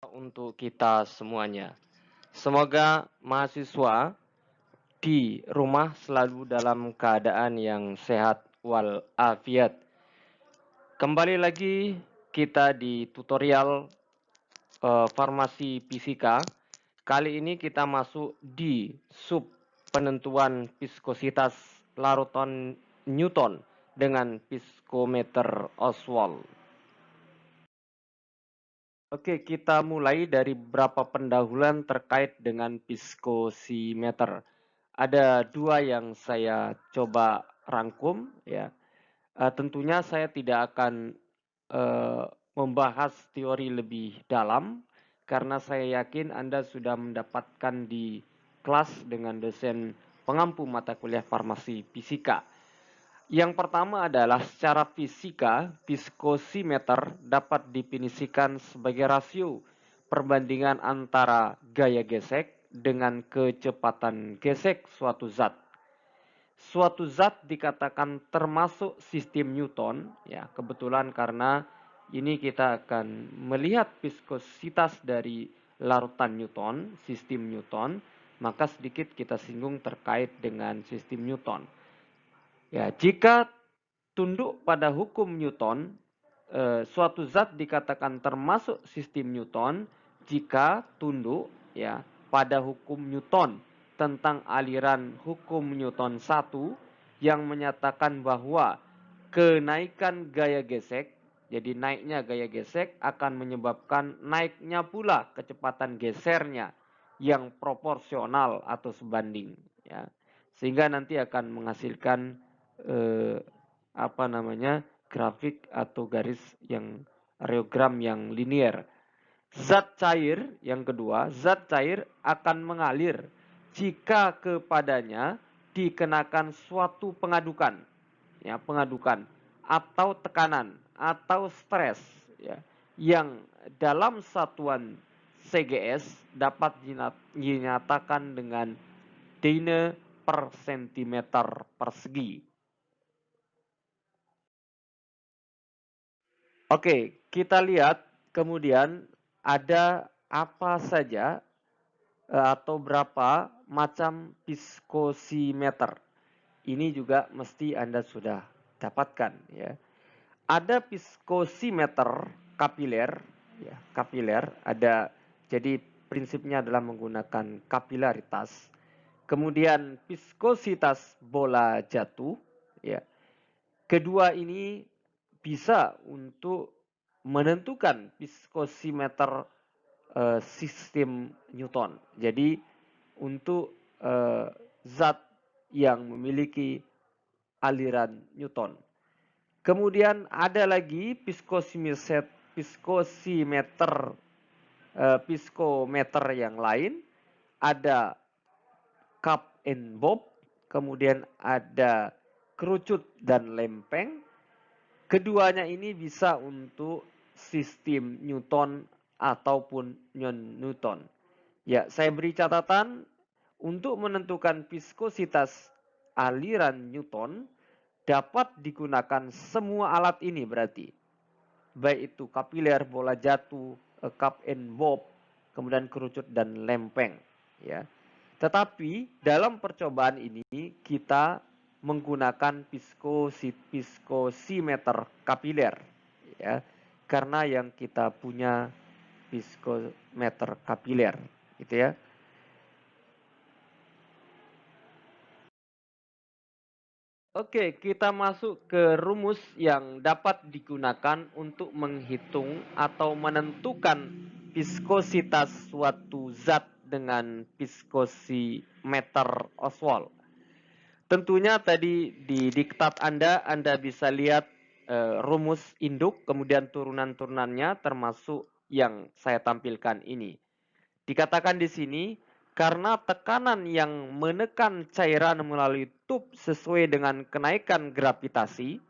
untuk kita semuanya. Semoga mahasiswa di rumah selalu dalam keadaan yang sehat walafiat. Kembali lagi kita di tutorial farmasi fisika. Kali ini kita masuk di sub penentuan viskositas larutan Newton dengan viskometer Oswald. Oke, kita mulai dari beberapa pendahuluan terkait dengan viskosimeter. Ada dua yang saya coba rangkum, ya. Tentunya saya tidak akan membahas teori lebih dalam karena saya yakin Anda sudah mendapatkan di kelas dengan dosen pengampu mata kuliah farmasi fisika. Yang pertama adalah secara fisika, viskosimeter dapat definisikan sebagai rasio perbandingan antara gaya gesek dengan kecepatan gesek suatu zat. Suatu zat dikatakan termasuk sistem Newton, ya kebetulan karena ini kita akan melihat viskositas dari larutan Newton, sistem Newton, maka sedikit kita singgung terkait dengan sistem Newton. Ya, jika tunduk pada hukum Newton, suatu zat dikatakan termasuk sistem Newton jika tunduk ya pada hukum Newton tentang aliran hukum Newton 1 yang menyatakan bahwa kenaikan gaya gesek, jadi naiknya gaya gesek akan menyebabkan naiknya pula kecepatan gesernya yang proporsional atau sebanding ya. Sehingga nanti akan menghasilkan grafik atau garis yang reogram yang linier. Zat cair yang kedua, zat cair akan mengalir jika kepadanya dikenakan suatu pengadukan, ya pengadukan atau tekanan atau stres, ya, yang dalam satuan CGS dapat dinyatakan dengan Dyne per sentimeter persegi. Oke, kita lihat kemudian ada apa saja atau berapa macam viskosimeter. Ini juga mesti Anda sudah dapatkan ya. Ada viskosimeter kapiler ya, kapiler ada, jadi prinsipnya adalah menggunakan kapilaritas. Kemudian viskositas bola jatuh ya. Kedua ini bisa untuk menentukan viskosimeter sistem Newton. Jadi untuk zat yang memiliki aliran Newton. Kemudian ada lagi viskometer yang lain. Ada cup and bob, kemudian ada kerucut dan lempeng. Keduanya ini bisa untuk sistem Newton ataupun non-Newton. Ya, saya beri catatan untuk menentukan viskositas aliran Newton dapat digunakan semua alat ini berarti. Baik itu kapiler, bola jatuh, cup and bob, kemudian kerucut dan lempeng. Ya. Tetapi dalam percobaan ini kita menggunakan viskosimeter kapiler ya, karena yang kita punya viskometer kapiler gitu ya. Oke, kita masuk ke rumus yang dapat digunakan untuk menghitung atau menentukan viskositas suatu zat dengan viskosimeter Oswald. Tentunya tadi di diktat Anda bisa lihat rumus induk, kemudian turunan-turunannya termasuk yang saya tampilkan ini. Dikatakan di sini, karena tekanan yang menekan cairan melalui tub sesuai dengan kenaikan gravitasi,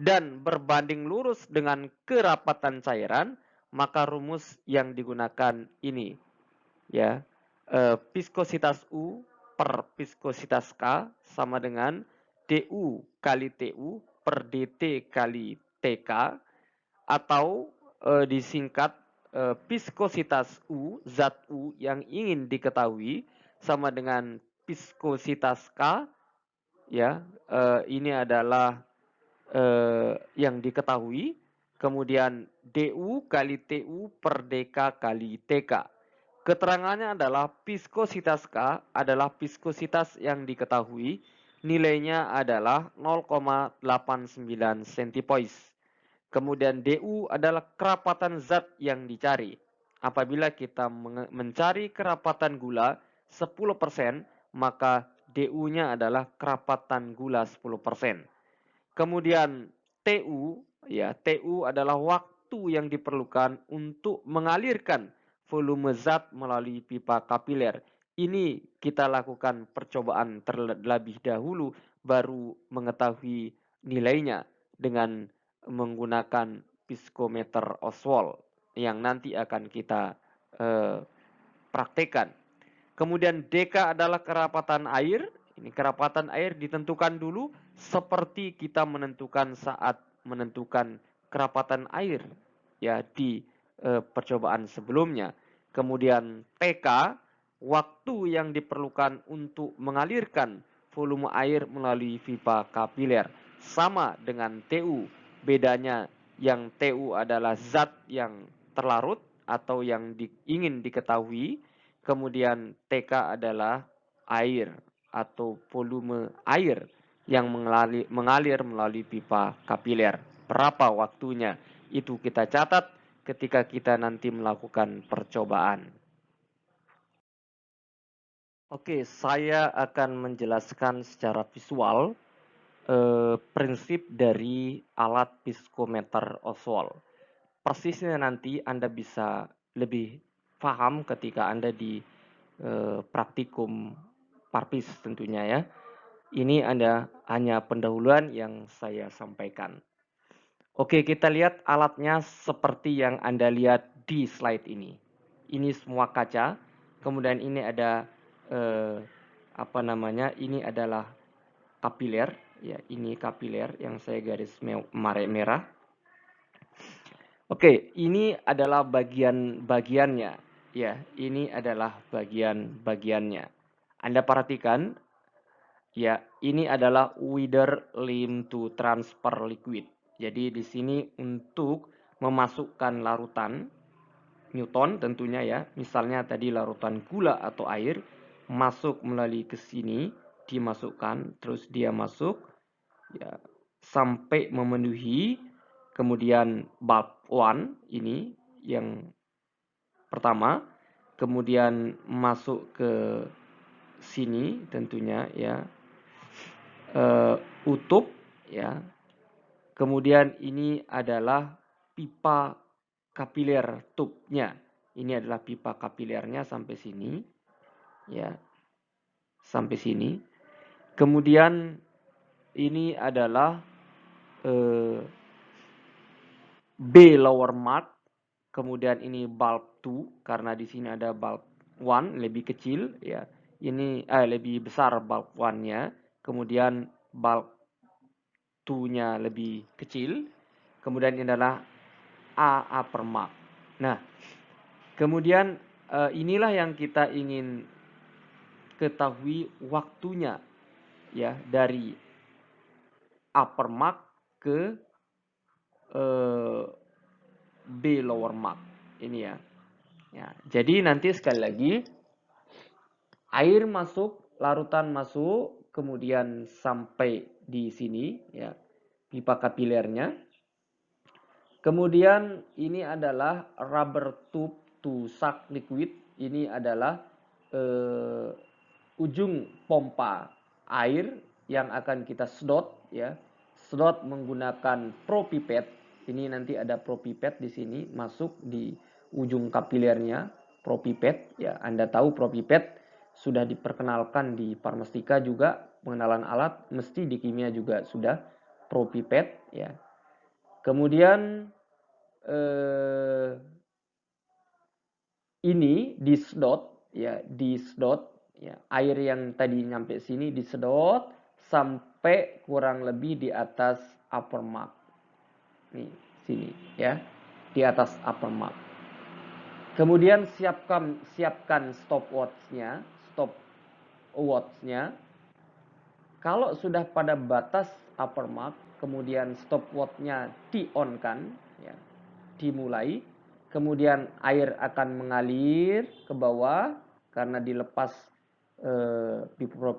dan berbanding lurus dengan kerapatan cairan, maka rumus yang digunakan ini, ya. Viskositas U per viskositas K sama dengan DU kali TU per DT kali TK, atau disingkat viskositas U, zat U yang ingin diketahui sama dengan viskositas K, ya. Ini adalah yang diketahui. Kemudian DU kali TU per DK kali TK. Keterangannya adalah viskositas K adalah viskositas yang diketahui. Nilainya adalah 0,89 centipoise. Kemudian DU adalah kerapatan zat yang dicari. Apabila kita mencari kerapatan gula 10%, maka DU-nya adalah kerapatan gula 10%. Kemudian TU, ya, TU adalah waktu yang diperlukan untuk mengalirkan volume zat melalui pipa kapiler. Ini kita lakukan percobaan terlebih dahulu baru mengetahui nilainya dengan menggunakan piskometer Oswald yang nanti akan kita praktekkan. Kemudian DK adalah kerapatan air. Ini kerapatan air ditentukan dulu seperti kita menentukan saat menentukan kerapatan air ya di percobaan sebelumnya. Kemudian TK, waktu yang diperlukan untuk mengalirkan volume air melalui pipa kapiler. Sama dengan TU, bedanya yang TU adalah zat yang terlarut atau yang ingin diketahui. Kemudian TK adalah air atau volume air yang mengalir melalui pipa kapiler. Berapa waktunya? Itu kita catat ketika kita nanti melakukan percobaan. Oke, saya akan menjelaskan secara visual prinsip dari alat piskometer Oswald. Persisnya nanti Anda bisa lebih paham ketika Anda di praktikum Parpis tentunya ya. Ini ada hanya pendahuluan yang saya sampaikan. Oke, kita lihat alatnya seperti yang Anda lihat di slide ini. Ini semua kaca. Kemudian ini ada ini adalah kapiler ya, ini kapiler yang saya garis merah. Oke, ini adalah bagian-bagiannya. Ya, ini adalah bagian-bagiannya. Anda perhatikan, ya, ini adalah wither limb to transfer liquid. Jadi di sini untuk memasukkan larutan Newton tentunya ya. Misalnya tadi larutan gula atau air masuk melalui ke sini, dimasukkan, terus dia masuk ya sampai memenuhi. Kemudian bulb 1 ini yang pertama, kemudian masuk ke sini tentunya ya, utup ya. Kemudian ini adalah pipa kapiler tubnya. Ini adalah pipa kapilernya sampai sini ya, sampai sini. Kemudian ini adalah B lower mark. Kemudian ini bulb 2 karena di sini ada bulb 1 lebih kecil ya. Ini lebih besar bulb 1-nya. Kemudian bulb 2-nya lebih kecil. Kemudian ini adalah A upper mark. Nah, kemudian inilah yang kita ingin ketahui waktunya ya dari upper mark ke B lower mark ini ya. Ya, jadi nanti sekali lagi air masuk, larutan masuk, kemudian sampai di sini ya pipa kapilernya. Kemudian ini adalah rubber tube to suck liquid. Ini adalah ujung pompa air yang akan kita sedot ya. Sedot menggunakan propipet. Ini nanti ada propipet di sini masuk di ujung kapilernya, propipet ya. Anda tahu propipet sudah diperkenalkan di farmastika juga, pengenalan alat, mesti di kimia juga sudah propipet ya. Kemudian ini disedot ya, disedot ya. Air yang tadi nyampe sini disedot sampai kurang lebih di atas upper mark. Nih, sini ya. di atas upper mark. Kemudian siapkan stopwatch-nya. Kalau sudah pada batas upper mark, kemudian stopwatch-nya di-on-kan, ya, dimulai, kemudian air akan mengalir ke bawah karena dilepas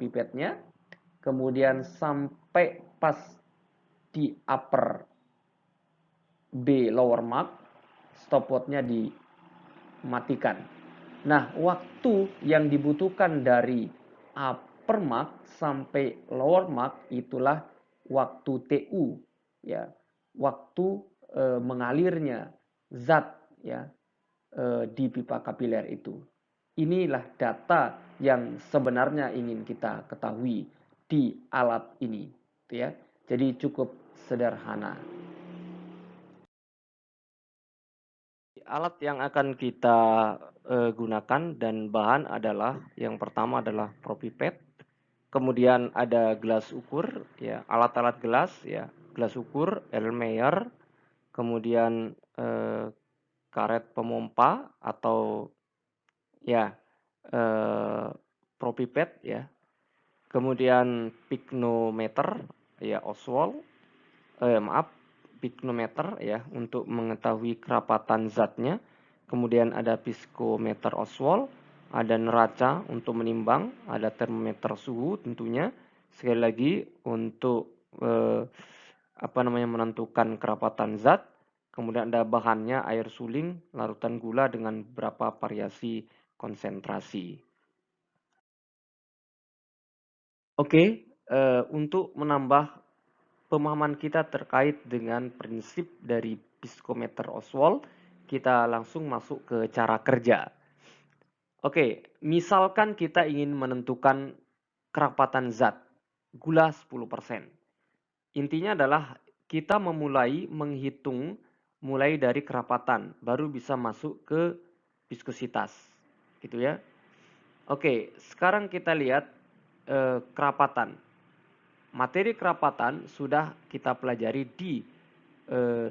pipetnya, kemudian sampai pas di upper B lower mark, stopwatch-nya dimatikan. Nah, waktu yang dibutuhkan dari upper mark sampai lower mark itulah waktu TU, ya, waktu mengalirnya zat, ya, di pipa kapiler itu. Inilah data yang sebenarnya ingin kita ketahui di alat ini, ya. Jadi cukup sederhana. Alat yang akan kita gunakan dan bahan adalah yang pertama adalah propipet, kemudian ada gelas ukur, ya, alat-alat gelas, ya, gelas ukur, Erlenmeyer, kemudian karet pemompa atau ya propipet, ya, kemudian pyknometer, ya, Oswald, pyknometer, ya, untuk mengetahui kerapatan zatnya. Kemudian ada piskometer Oswald, ada neraca untuk menimbang, ada termometer suhu tentunya. Sekali lagi untuk menentukan kerapatan zat. Kemudian ada bahannya air suling, larutan gula dengan beberapa variasi konsentrasi. Oke, untuk menambah pemahaman kita terkait dengan prinsip dari piskometer Oswald, kita langsung masuk ke cara kerja. Oke, misalkan kita ingin menentukan kerapatan zat, gula 10%. Intinya adalah kita memulai menghitung mulai dari kerapatan, baru bisa masuk ke viskositas, gitu ya. Oke, sekarang kita lihat kerapatan. Materi kerapatan sudah kita pelajari di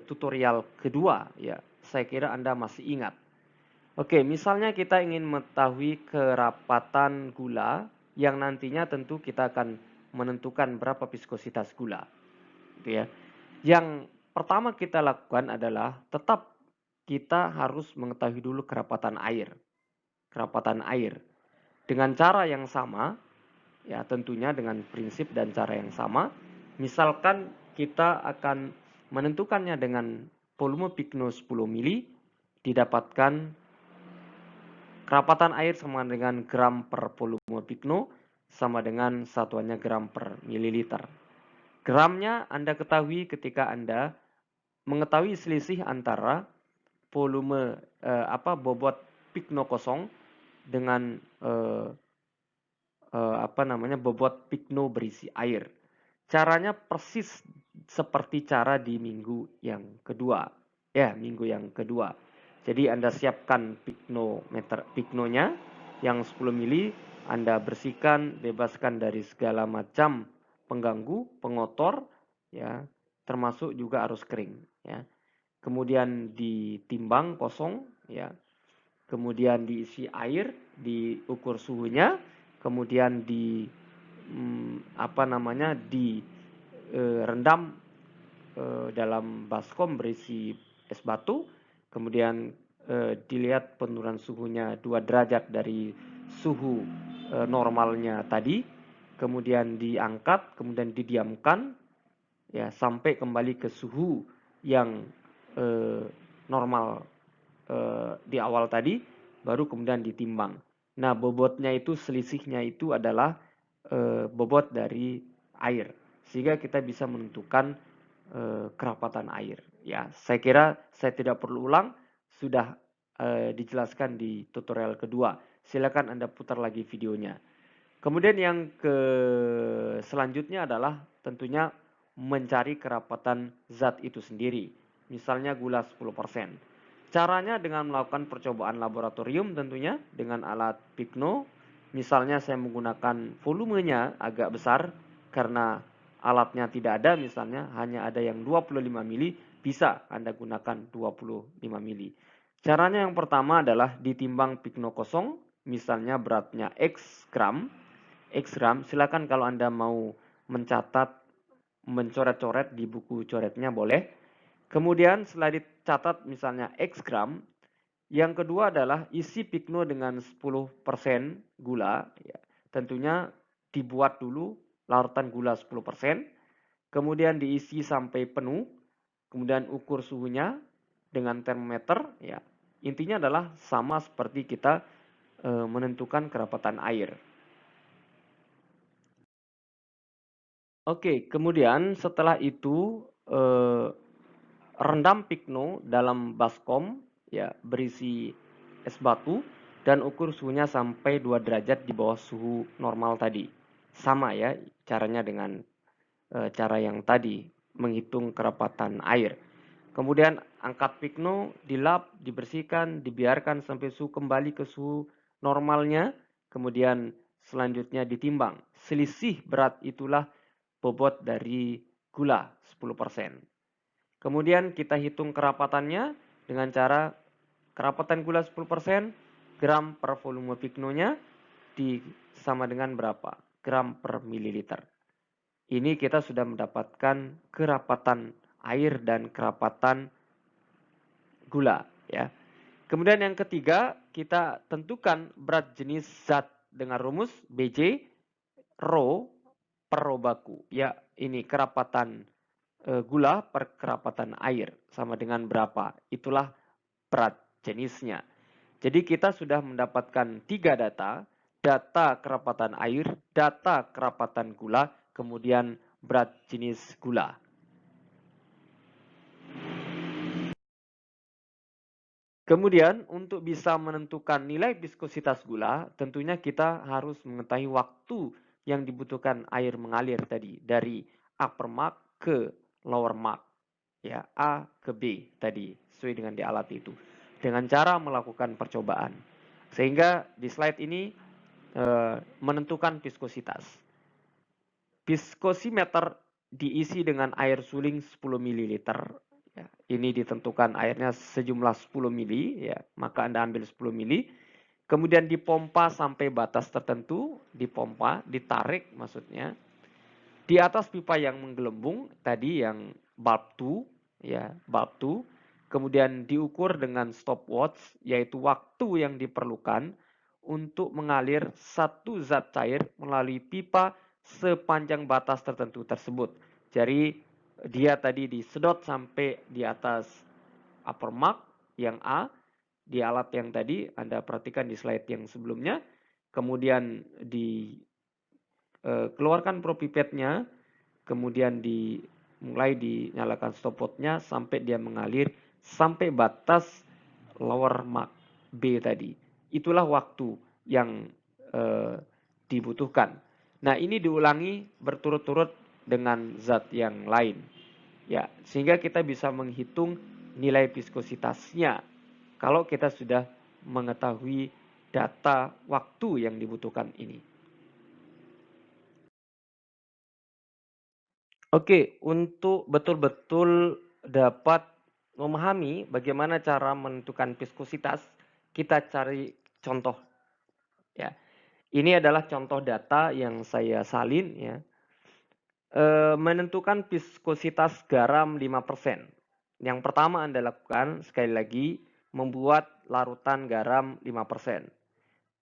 tutorial kedua, ya. Saya kira Anda masih ingat. Oke, misalnya kita ingin mengetahui kerapatan gula yang nantinya tentu kita akan menentukan berapa viskositas gula, gitu ya. Yang pertama kita lakukan adalah tetap kita harus mengetahui dulu kerapatan air. Kerapatan air. Dengan cara yang sama, ya tentunya dengan prinsip dan cara yang sama. Misalkan kita akan menentukannya dengan volume pikno 10 mili, didapatkan kerapatan air sama dengan gram per volume pikno, sama dengan satuannya gram per mililiter. Gramnya Anda ketahui ketika Anda mengetahui selisih antara volume bobot pikno kosong dengan bobot pikno berisi air. Caranya persis seperti cara di minggu yang kedua. Ya, minggu yang kedua. Jadi Anda siapkan piknonya yang 10 mili, Anda bersihkan, bebaskan dari segala macam pengganggu, pengotor, ya, termasuk juga arus kering, ya. Kemudian ditimbang kosong, ya. Kemudian diisi air, diukur suhunya, kemudian direndam dalam baskom berisi es batu, kemudian dilihat penurunan suhunya 2 derajat dari suhu normalnya tadi, kemudian diangkat, kemudian didiamkan, ya, sampai kembali ke suhu yang normal di awal tadi, baru kemudian ditimbang. Nah, bobotnya itu, selisihnya itu adalah bobot dari air, sehingga kita bisa menentukan kerapatan air. Ya, saya kira saya tidak perlu ulang, sudah dijelaskan di tutorial kedua. Silakan Anda putar lagi videonya. Kemudian yang selanjutnya adalah tentunya mencari kerapatan zat itu sendiri. Misalnya gula 10%. Caranya dengan melakukan percobaan laboratorium tentunya dengan alat pikno. Misalnya saya menggunakan volumenya agak besar karena alatnya tidak ada, misalnya hanya ada yang 25 mili, bisa Anda gunakan 25 mili. Caranya yang pertama adalah ditimbang pikno kosong, misalnya beratnya X gram. Silakan kalau Anda mau mencatat, mencoret-coret di buku coretnya boleh. Kemudian setelah dicatat misalnya X gram, yang kedua adalah isi pikno dengan 10% gula. Ya. Tentunya dibuat dulu larutan gula 10%, kemudian diisi sampai penuh, kemudian ukur suhunya dengan termometer. Ya. Intinya adalah sama seperti kita menentukan kerapatan air. Oke, kemudian setelah itu rendam pikno dalam baskom ya berisi es batu dan ukur suhunya sampai 2 derajat di bawah suhu normal tadi. Sama ya caranya dengan cara yang tadi menghitung kerapatan air. Kemudian angkat pikno, dilap, dibersihkan, dibiarkan sampai suhu kembali ke suhu normalnya. Kemudian selanjutnya ditimbang. Selisih berat itulah bobot dari gula 10%. Kemudian kita hitung kerapatannya dengan cara kerapatan gula 10%, gram per volume piknonya sama dengan berapa? Gram per mililiter. Ini kita sudah mendapatkan kerapatan air dan kerapatan gula ya. Kemudian yang ketiga, kita tentukan berat jenis zat dengan rumus Bj rho per rho baku. Ya, ini kerapatan gula per kerapatan air sama dengan berapa. Itulah berat jenisnya. Jadi kita sudah mendapatkan 3 data, data kerapatan air, data kerapatan gula, kemudian berat jenis gula. Kemudian untuk bisa menentukan nilai viskositas gula, tentunya kita harus mengetahui waktu yang dibutuhkan air mengalir tadi dari upper mark ke lower mark. Ya, A ke B tadi sesuai dengan di alat itu. Dengan cara melakukan percobaan. Sehingga di slide ini menentukan viskositas. Viskosimeter diisi dengan air suling 10 ml. Ya, ini ditentukan airnya sejumlah 10 mili, ya, maka Anda ambil 10 mili. Kemudian dipompa sampai batas tertentu, dipompa, ditarik maksudnya. Di atas pipa yang menggelembung, tadi yang bulb 2, ya, bulb 2. Kemudian diukur dengan stopwatch, yaitu waktu yang diperlukan untuk mengalir satu zat cair melalui pipa sepanjang batas tertentu tersebut. Jadi dia tadi disedot sampai di atas upper mark yang A, di alat yang tadi Anda perhatikan di slide yang sebelumnya, kemudian dikeluarkan propipetnya, kemudian mulai dinyalakan stopwatchnya sampai dia mengalir sampai batas lower mark B tadi. Itulah waktu yang dibutuhkan. Nah, ini diulangi berturut-turut dengan zat yang lain. Ya, sehingga kita bisa menghitung nilai viskositasnya kalau kita sudah mengetahui data waktu yang dibutuhkan ini. Oke, untuk betul-betul dapat memahami bagaimana cara menentukan viskositas, kita cari contoh ya. Ini adalah contoh data yang saya salin ya. Menentukan viskositas garam 5%. Yang pertama Anda lakukan, sekali lagi, membuat larutan garam 5%.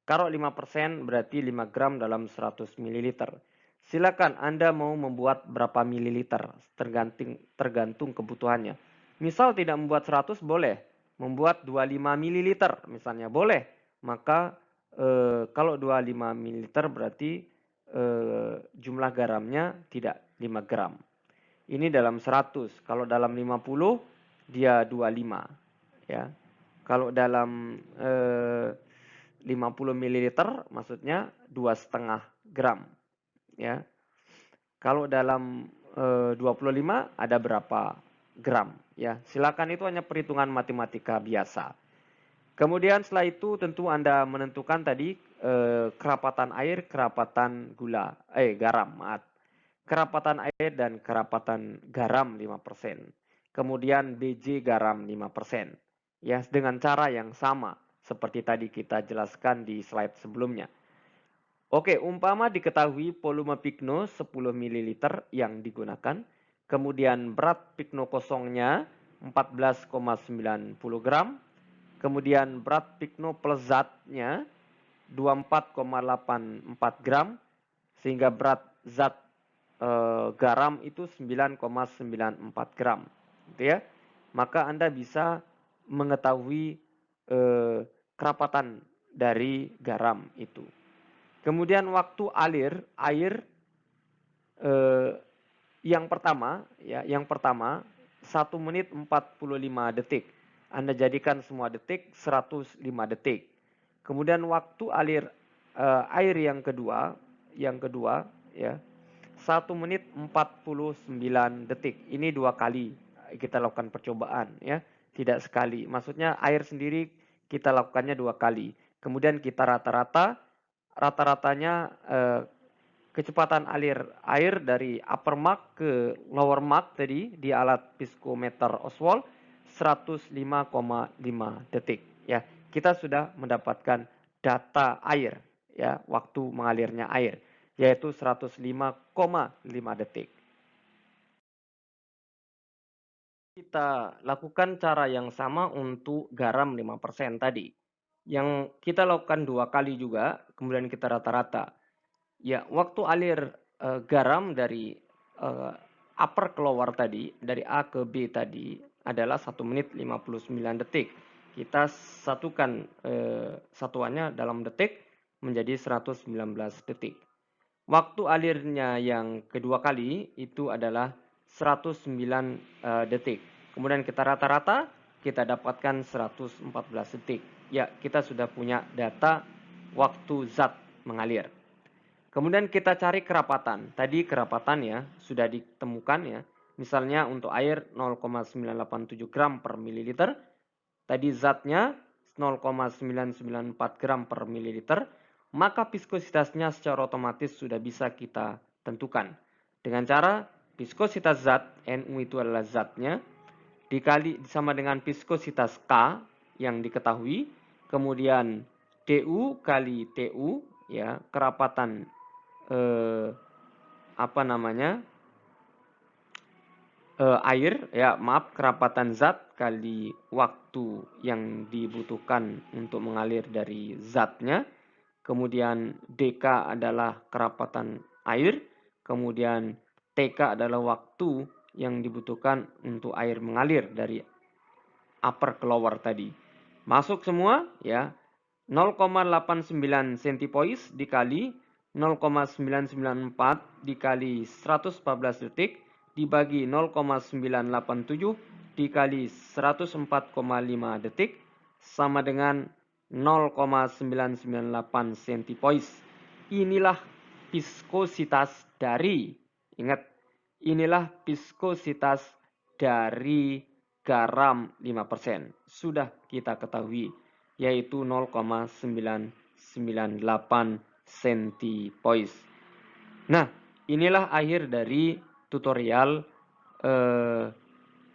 Kalau 5% berarti 5 gram dalam 100 ml. Silakan Anda mau membuat berapa mililiter, tergantung kebutuhannya. Misal tidak membuat 100 boleh, membuat 25 ml misalnya boleh. Maka kalau 25 ml berarti jumlah garamnya tidak 5 gram. Ini dalam 100. Kalau dalam 50 dia 25 ya. Kalau dalam 50 ml maksudnya 2,5 gram ya. Kalau dalam 25 ada berapa gram ya. Silakan, itu hanya perhitungan matematika biasa. Kemudian setelah itu tentu Anda menentukan tadi kerapatan air, kerapatan garam, maaf. Kerapatan air dan kerapatan garam 5%. kemudian Bj garam 5%. Ya, dengan cara yang sama seperti tadi kita jelaskan di slide sebelumnya. Oke, umpama diketahui volume pikno 10 ml yang digunakan, kemudian berat pikno kosongnya 14,90 gram, kemudian berat pikno plus zatnya 24,84 gram, sehingga berat zat garam itu 9,94 gram, gitu ya. Maka Anda bisa mengetahui kerapatan dari garam itu. Kemudian waktu air yang pertama 1 menit 45 detik. Anda jadikan semua detik 105 detik. Kemudian waktu air yang kedua ya 1 menit 49 detik. Ini 2 kali kita lakukan percobaan ya, tidak sekali. Maksudnya air sendiri kita lakukannya 2 kali. Kemudian kita rata-ratanya kecepatan air dari upper mark ke lower mark tadi di alat piskometer Oswald 105,5 detik ya. Kita sudah mendapatkan data air ya, waktu mengalirnya air yaitu 105,5 detik. Kita lakukan cara yang sama untuk garam 5% tadi. Yang kita lakukan 2 kali juga, kemudian kita rata-rata. Ya, waktu garam dari upper ke lower tadi, dari A ke B tadi adalah 1 menit 59 detik. Kita satukan satuannya dalam detik menjadi 119 detik. Waktu alirnya yang kedua kali itu adalah 109 detik. Kemudian kita rata-rata, kita dapatkan 114 detik. Ya, kita sudah punya data waktu zat mengalir. Kemudian kita cari kerapatan. Tadi kerapatan ya sudah ditemukan ya. Misalnya untuk air 0,987 gram per mililiter. Tadi zatnya 0,994 gram per mililiter. Maka viskositasnya secara otomatis sudah bisa kita tentukan. Dengan cara viskositas zat, Nu itu adalah zatnya, dikali sama dengan viskositas K yang diketahui. Kemudian Du kali Tu, ya kerapatan air ya kerapatan zat kali waktu yang dibutuhkan untuk mengalir dari zatnya. Kemudian dk adalah kerapatan air, kemudian tk adalah waktu yang dibutuhkan untuk air mengalir dari upper ke lower tadi. Masuk semua ya, 0,89 centipoise dikali 0,994 dikali 114 detik dibagi 0,987 dikali 104,5 detik sama dengan 0,998 centipoise. Inilah viskositas dari, ingat, inilah viskositas dari garam 5%. Sudah kita ketahui, yaitu 0,998 centipoise. Nah, inilah akhir dari tutorial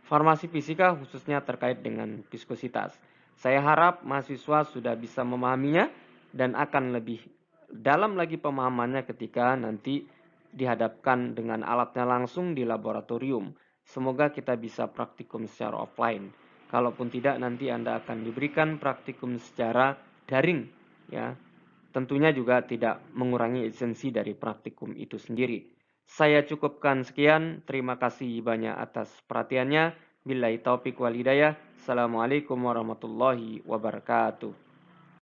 farmasi fisika khususnya terkait dengan viskositas. Saya harap mahasiswa sudah bisa memahaminya dan akan lebih dalam lagi pemahamannya ketika nanti dihadapkan dengan alatnya langsung di laboratorium. Semoga kita bisa praktikum secara offline. Kalaupun tidak, nanti Anda akan diberikan praktikum secara daring, ya. Tentunya juga tidak mengurangi esensi dari praktikum itu sendiri. Saya cukupkan sekian. Terima kasih banyak atas perhatiannya. Billahi taufik wal hidayah. Assalamualaikum warahmatullahi wabarakatuh.